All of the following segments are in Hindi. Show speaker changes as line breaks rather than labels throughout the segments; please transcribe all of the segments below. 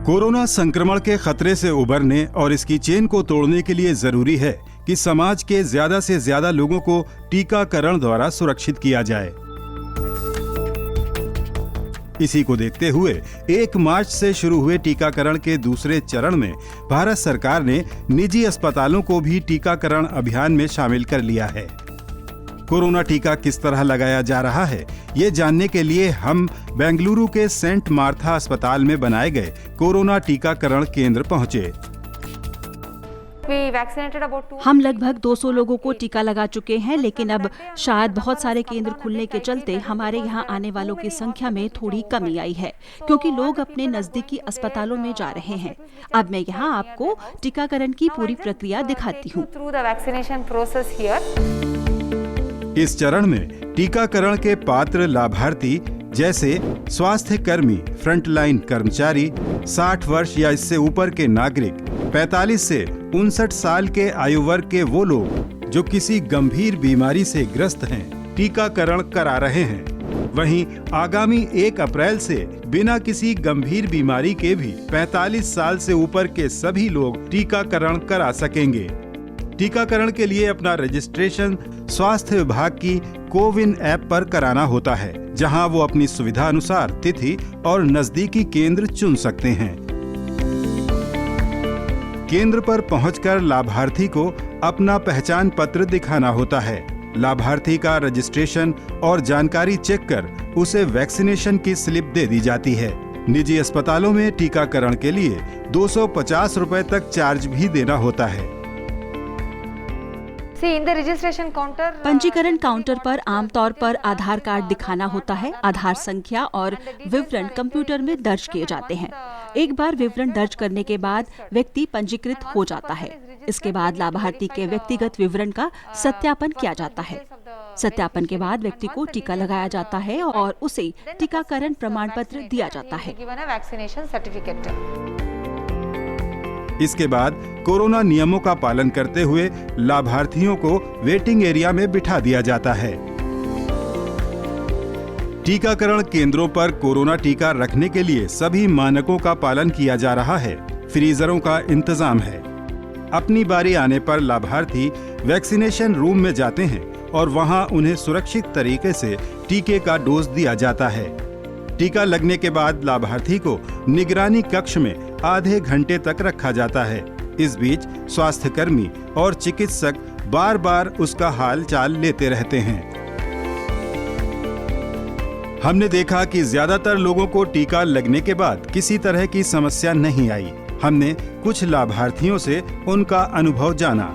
कोरोना संक्रमण के खतरे से उबरने और इसकी चेन को तोड़ने के लिए जरूरी है कि समाज के ज्यादा से ज्यादा लोगों को टीकाकरण द्वारा सुरक्षित किया जाए। इसी को देखते हुए 1 मार्च से शुरू हुए टीकाकरण के दूसरे चरण में भारत सरकार ने निजी अस्पतालों को भी टीकाकरण अभियान में शामिल कर लिया है। कोरोना टीका किस तरह लगाया जा रहा है, ये जानने के लिए हम बेंगलुरु के सेंट मार्था अस्पताल में बनाए गए कोरोना टीकाकरण केंद्र पहुंचे।
हम लगभग 200 लोगों को टीका लगा चुके हैं, लेकिन अब शायद बहुत सारे केंद्र खुलने के चलते हमारे यहाँ आने वालों की संख्या में थोड़ी कमी आई है, क्योंकि लोग अपने नजदीकी अस्पतालों में जा रहे हैं। अब मैं यहाँ आपको टीकाकरण की पूरी प्रक्रिया दिखाती हूँ।
इस चरण में टीकाकरण के पात्र लाभार्थी जैसे स्वास्थ्य कर्मी, फ्रंटलाइन कर्मचारी, 60 वर्ष या इससे ऊपर के नागरिक, 45 से 59 साल के आयु वर्ग के वो लोग जो किसी गंभीर बीमारी से ग्रस्त हैं, टीकाकरण करा रहे हैं। वहीं आगामी 1 अप्रैल से बिना किसी गंभीर बीमारी के भी 45 साल से ऊपर के सभी लोग टीकाकरण करा सकेंगे। टीकाकरण के लिए अपना रजिस्ट्रेशन स्वास्थ्य विभाग की कोविन ऐप पर कराना होता है, जहां वो अपनी सुविधा अनुसार तिथि और नजदीकी केंद्र चुन सकते हैं। केंद्र पर पहुंचकर लाभार्थी को अपना पहचान पत्र दिखाना होता है। लाभार्थी का रजिस्ट्रेशन और जानकारी चेक कर उसे वैक्सीनेशन की स्लिप दे दी जाती है। निजी अस्पतालों में टीकाकरण के लिए 250 रुपए तक चार्ज भी देना होता है।
पंजीकरण काउंटर पर आमतौर पर आधार कार्ड दिखाना होता है। आधार संख्या और विवरण कंप्यूटर में दर्ज किए जाते हैं। एक बार विवरण दर्ज करने के बाद व्यक्ति पंजीकृत हो जाता है। इसके बाद लाभार्थी के व्यक्तिगत विवरण का सत्यापन किया जाता है। सत्यापन के बाद व्यक्ति को टीका लगाया जाता है और उसे टीकाकरण प्रमाण पत्र दिया जाता है।
इसके बाद कोरोना नियमों का पालन करते हुए लाभार्थियों को वेटिंग एरिया में बिठा दिया जाता है। टीकाकरण केंद्रों पर कोरोना टीका रखने के लिए सभी मानकों का पालन किया जा रहा है। फ्रीजरों का इंतजाम है। अपनी बारी आने पर लाभार्थी वैक्सीनेशन रूम में जाते हैं और वहां उन्हें सुरक्षित तरीके से टीके का डोज दिया जाता है। टीका लगने के बाद लाभार्थी को निगरानी कक्ष में आधे घंटे तक रखा जाता है। इस बीच स्वास्थ्य कर्मी और चिकित्सक बार बार उसका हाल चाल लेते रहते हैं। हमने देखा कि ज्यादातर लोगों को टीका लगने के बाद किसी तरह की समस्या नहीं आई। हमने कुछ लाभार्थियों से उनका अनुभव जाना।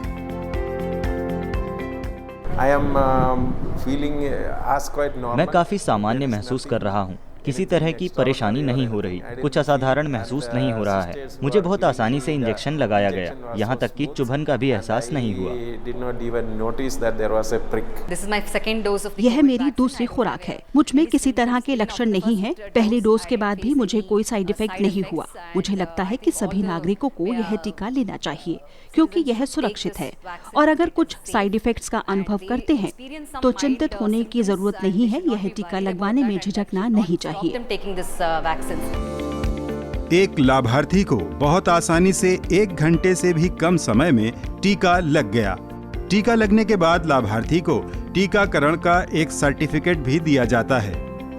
मैं काफी सामान्य महसूस कर रहा हूँ। किसी तरह की परेशानी नहीं हो रही, कुछ असाधारण महसूस नहीं हो रहा है। मुझे बहुत आसानी से इंजेक्शन लगाया गया, यहाँ तक कि चुभन का भी एहसास नहीं हुआ।
यह मेरी दूसरी खुराक है। मुझ में किसी तरह के लक्षण नहीं है। पहली डोज के बाद भी मुझे कोई साइड इफेक्ट नहीं हुआ। मुझे लगता है कि सभी नागरिकों को यह टीका लेना चाहिए, क्योंकि यह सुरक्षित है। और अगर कुछ साइड इफेक्ट्स का अनुभव करते हैं तो चिंतित होने की जरूरत नहीं है। यह टीका लगवाने में झिझकना नहीं चाहिए।
एक लाभार्थी को बहुत आसानी से 1 घंटे से भी कम समय में टीका लग गया। टीका लगने के बाद लाभार्थी को टीकाकरण का एक सर्टिफिकेट भी दिया जाता है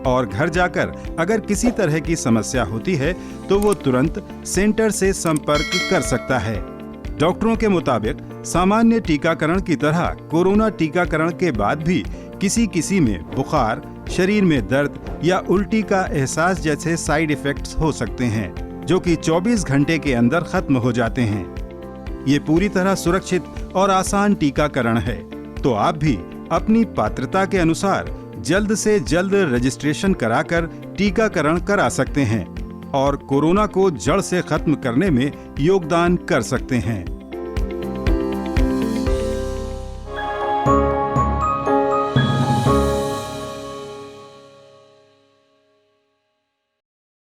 और घर जाकर अगर किसी तरह की समस्या होती है तो वो तुरंत सेंटर से संपर्क कर सकता है। डॉक्टरों के मुताबिक सामान्य टीकाकरण की तरह कोरोना टीकाकरण के बाद भी किसी में बुखार, शरीर में दर्द या उल्टी का एहसास जैसे साइड इफेक्ट्स हो सकते हैं, जो कि 24 घंटे के अंदर खत्म हो जाते हैं। ये पूरी तरह सुरक्षित और आसान टीकाकरण है, तो आप भी अपनी पात्रता के अनुसार जल्द से जल्द रजिस्ट्रेशन कराकर टीकाकरण करा सकते हैं और कोरोना को जड़ से खत्म करने में योगदान कर सकते हैं।